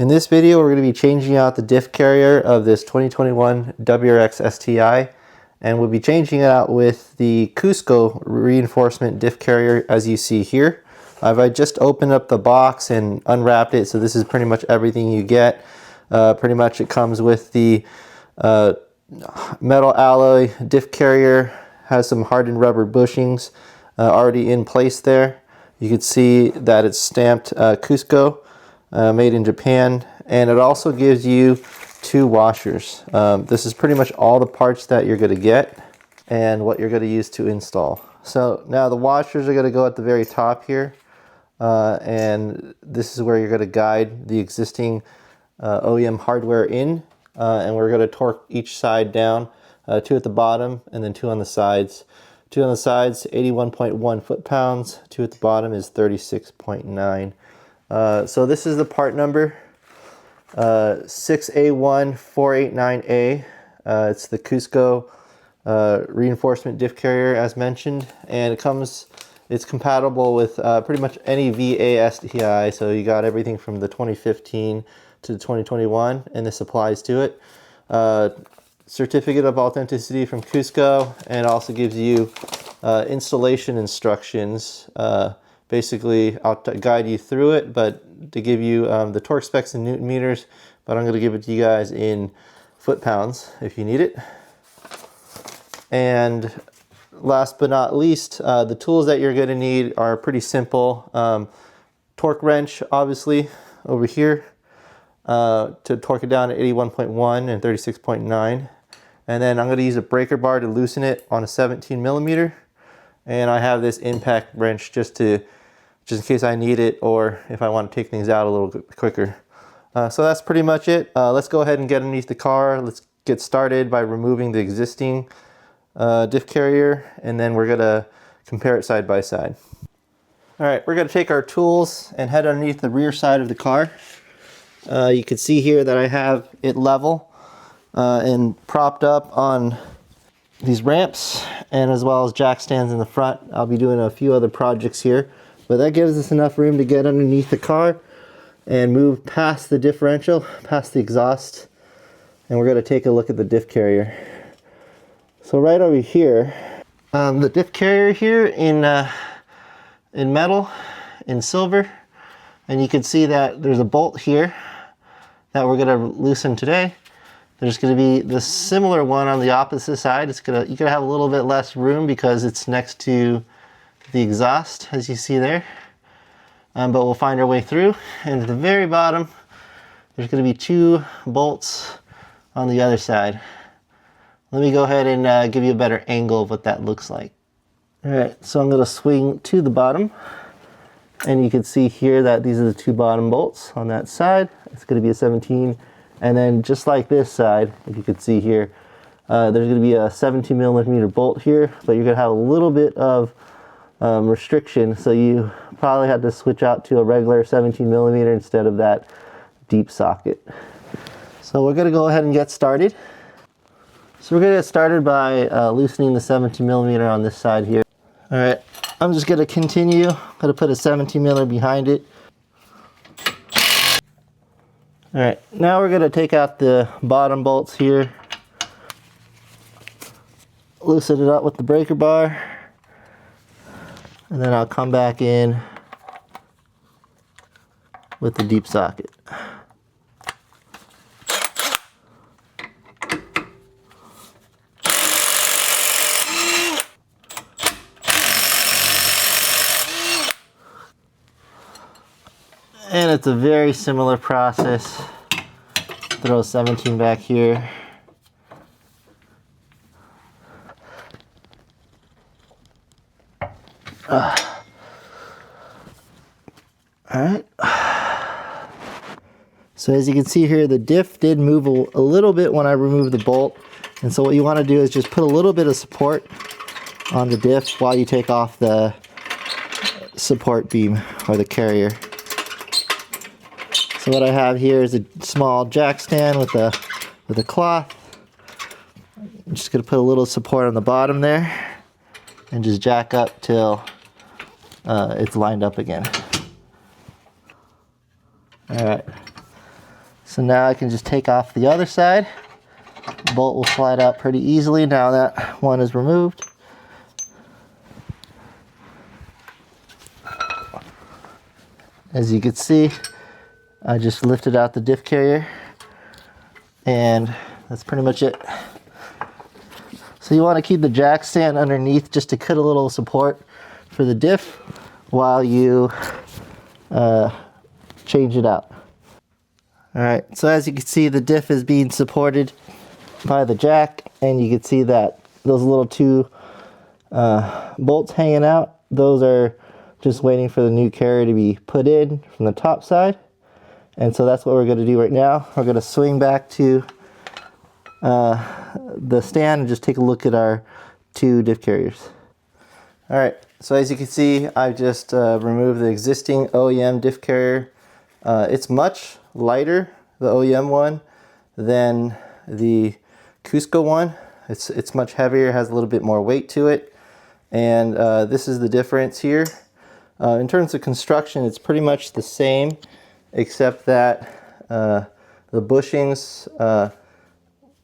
In this video, we're going to be changing out the diff carrier of this 2021 WRX STI, and we'll be changing it out with the CUSCO reinforcement diff carrier as you see here. I just opened up the box and unwrapped it, so this is pretty much everything you get. Pretty much it comes with the metal alloy diff carrier, has some hardened rubber bushings already in place there. You can see that it's stamped CUSCO. Made in Japan, and it also gives you 2 washers. This is pretty much all the parts that you're going to get and what you're going to use to install. So now the washers are going to go at the very top here, and this is where you're going to guide the existing OEM hardware in, and we're going to torque each side down, 2 at the bottom and then 2 on the sides. 2 on the sides, 81.1 foot-pounds, 2 at the bottom is 36.9. So this is the part number 6A1489A. It's the CUSCO reinforcement diff carrier as mentioned, and it's compatible with pretty much any VA STI. So you got everything from the 2015 to the 2021, and this applies to it. Certificate of authenticity from CUSCO, and also gives you installation instructions. Basically, I'll guide you through it, but to give you the torque specs in Newton meters, but I'm going to give it to you guys in foot-pounds if you need it. And last but not least, the tools that you're going to need are pretty simple. Torque wrench, obviously, over here to torque it down at 81.1 and 36.9. And then I'm going to use a breaker bar to loosen it on a 17 millimeter. And I have this impact wrench just in case I need it, or if I want to take things out a little bit quicker. So that's pretty much it. Let's go ahead and get underneath the car. Let's get started by removing the existing diff carrier, and then we're gonna compare it side by side. All right, we're gonna take our tools and head underneath the rear side of the car. You can see here that I have it level and propped up on these ramps, and as well as jack stands in the front. I'll be doing a few other projects here, but that gives us enough room to get underneath the car and move past the differential, past the exhaust, and we're going to take a look at the diff carrier. So right over here, the diff carrier here in metal, in silver, and you can see that there's a bolt here that we're going to loosen today. There's going to be the similar one on the opposite side. You're going to have a little bit less room because it's next to the exhaust, as you see there. But we'll find our way through. And at the very bottom, there's going to be 2 bolts on the other side. Let me go ahead and give you a better angle of what that looks like. All right, so I'm going to swing to the bottom. And you can see here that these are the 2 bottom bolts on that side. It's going to be a 17. And then just like this side, if you can see here, there's going to be a 17 millimeter bolt here, but you're going to have a little bit of restriction, so you probably had to switch out to a regular 17 millimeter instead of that deep socket. So we're going to go ahead and get started. So we're going to get started by loosening the 17 millimeter on this side here. All right, I'm just going to continue. I'm going to put a 17 millimeter behind it. All right, now we're going to take out the bottom bolts here, loosen it up with the breaker bar, and then I'll come back in with the deep socket. And it's a very similar process. Throw 17 back here. All right. So as you can see here, the diff did move a little bit when I removed the bolt. And so what you want to do is just put a little bit of support on the diff while you take off the support beam or the carrier. So what I have here is a small jack stand with a cloth. I'm just going to put a little support on the bottom there and just jack up till it's lined up again. Alright, So now I can just take off the other side. The bolt will slide out pretty easily now that one is removed. As you can see, I just lifted out the diff carrier, and that's pretty much it. So you want to keep the jack stand underneath just to cut a little support for the diff while you change it out. Alright, so as you can see, the diff is being supported by the jack, and you can see that those little two bolts hanging out, those are just waiting for the new carrier to be put in from the top side. And so that's what we're going to do right now. We're going to swing back to the stand and just take a look at our two diff carriers. Alright, so as you can see, I've just removed the existing OEM diff carrier. It's much lighter, the OEM one, than the CUSCO one. It's much heavier, has a little bit more weight to it. And this is the difference here. In terms of construction, it's pretty much the same, except that the bushings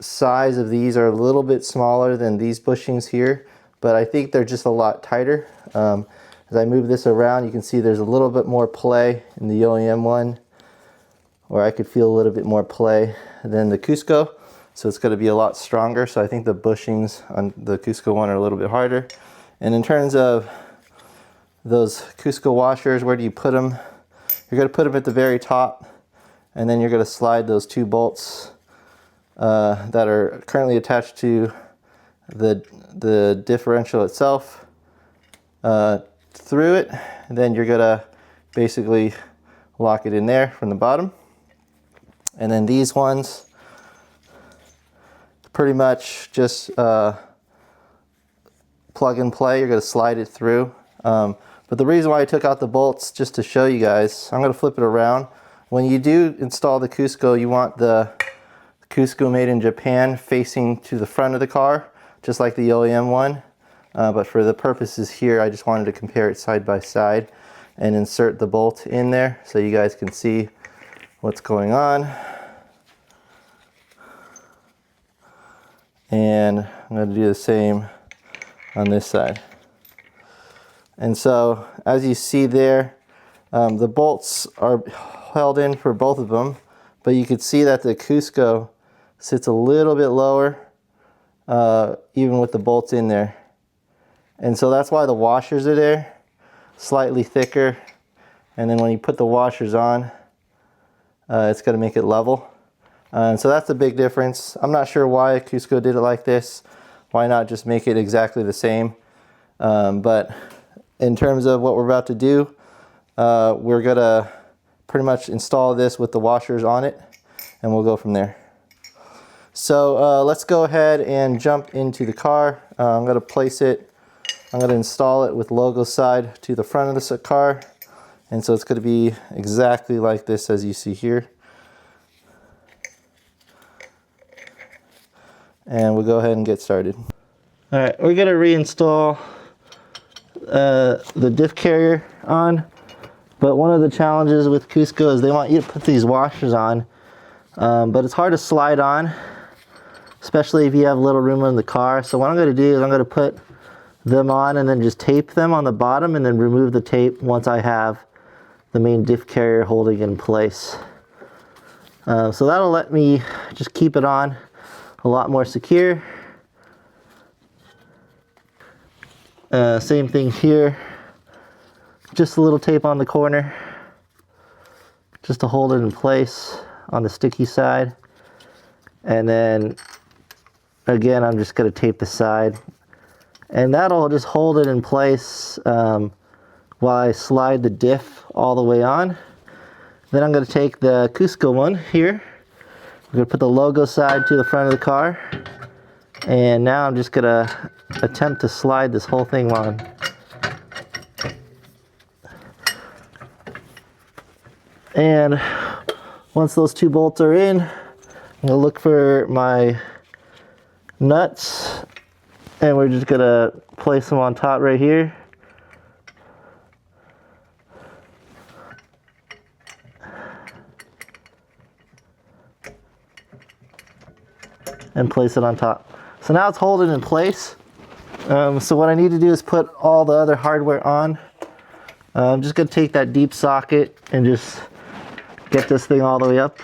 size of these are a little bit smaller than these bushings here, but I think they're just a lot tighter. As I move this around, you can see there's a little bit more play in the OEM one, or I could feel a little bit more play than the CUSCO, so it's going to be a lot stronger. So I think the bushings on the CUSCO one are a little bit harder. And in terms of those CUSCO washers, where do you put them? You're going to put them at the very top, and then you're going to slide those two bolts that are currently attached to the differential itself through it, and then you're going to basically lock it in there from the bottom. And then these ones, pretty much just plug and play. You're going to slide it through. But the reason why I took out the bolts, just to show you guys, I'm going to flip it around. When you do install the CUSCO, you want the CUSCO made in Japan facing to the front of the car, just like the OEM one. But for the purposes here, I just wanted to compare it side by side and insert the bolt in there so you guys can see what's going on. And I'm going to do the same on this side. And so, as you see there, the bolts are held in for both of them, but you can see that the CUSCO sits a little bit lower, even with the bolts in there. And so that's why the washers are there, slightly thicker. And then when you put the washers on, it's going to make it level. And so that's a big difference. I'm not sure why CUSCO did it like this. Why not just make it exactly the same? But in terms of what we're about to do, we're going to pretty much install this with the washers on it, and we'll go from there. So let's go ahead and jump into the car. I'm going to place it, I'm going to install it with logo side to the front of the car. And so it's going to be exactly like this as you see here. And we'll go ahead and get started. All right, we're going to reinstall the diff carrier on, but one of the challenges with CUSCO is they want you to put these washers on, but it's hard to slide on, especially if you have little room in the car. So what I'm going to do is I'm going to put them on and then just tape them on the bottom, and then remove the tape once I have the main diff carrier holding in place. So that'll let me just keep it on a lot more secure. Same thing here, just a little tape on the corner just to hold it in place on the sticky side. And then again, I'm just going to tape the side, and that'll just hold it in place while I slide the diff all the way on. Then I'm going to take the CUSCO one here, I'm going to put the logo side to the front of the car, and now I'm just going to attempt to slide this whole thing on. And once those two bolts are in, I'm going to look for my nuts, and we're just going to place them on top right here. and place it on top. So now it's holding in place. So what I need to do is put all the other hardware on. I'm just gonna take that deep socket and just get this thing all the way up.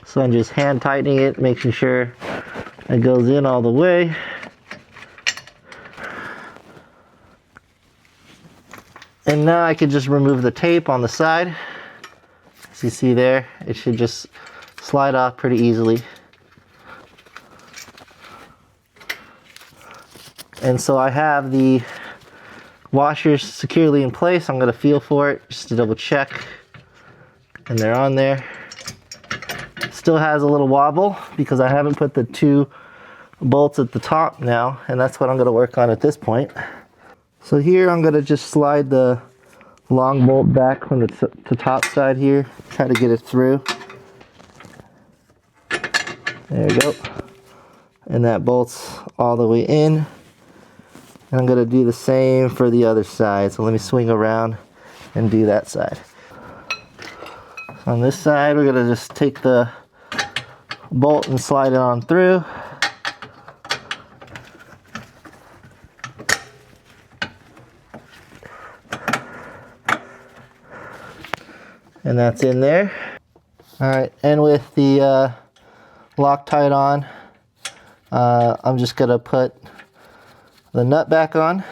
So I'm just hand tightening it, making sure it goes in all the way. And now I can just remove the tape on the side. As you see there, it should just slide off pretty easily. And so I have the washers securely in place. I'm gonna feel for it just to double check. And they're on there. Still has a little wobble because I haven't put the 2 bolts at the top now, and that's what I'm gonna work on at this point. So here I'm gonna just slide the long bolt back from the top side here, try to get it through. There we go. And that bolts all the way in. And I'm gonna do the same for the other side. So let me swing around and do that side. So on this side, we're gonna just take the bolt and slide it on through. And that's in there. All right, and with the Loctite on, I'm just gonna put the nut back on.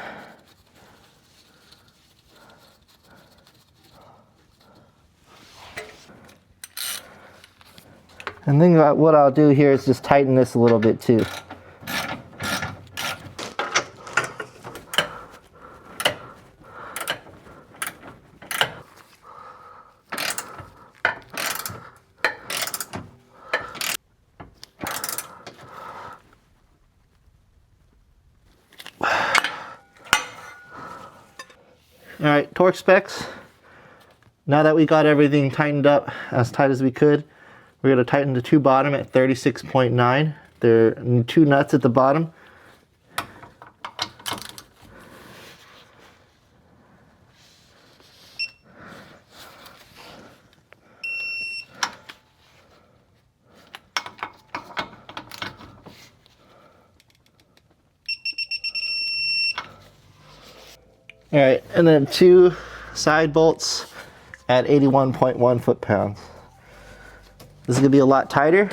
And then what I'll do here is just tighten this a little bit too. All right, torque specs. Now that we got everything tightened up as tight as we could, we're going to tighten the 2 bottom at 36.9. There are 2 nuts at the bottom. All right, and then 2 side bolts at 81.1 foot-pounds. This is gonna be a lot tighter.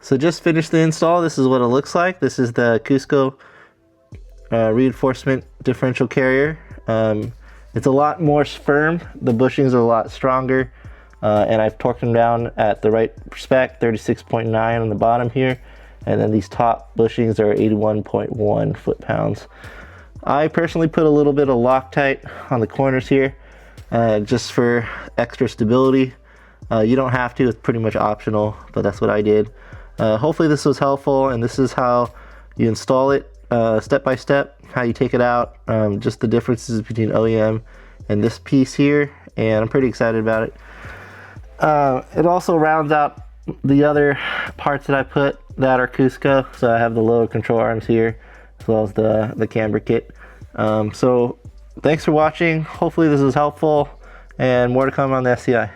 So just finished the install. This is what it looks like. This is the CUSCO reinforcement differential carrier. It's a lot more firm. The bushings are a lot stronger, and I've torqued them down at the right spec, 36.9 on the bottom here, and then these top bushings are 81.1 foot-pounds. I personally put a little bit of Loctite on the corners here, just for extra stability. You don't have to, it's pretty much optional, but that's what I did. Hopefully this was helpful, and this is how you install it. Step by step, how you take it out, just the differences between OEM and this piece here, and I'm pretty excited about it. It also rounds out the other parts that I put that are CUSCO, so I have the lower control arms here as well as the camber kit. So thanks for watching. Hopefully this is helpful, and more to come on the STI.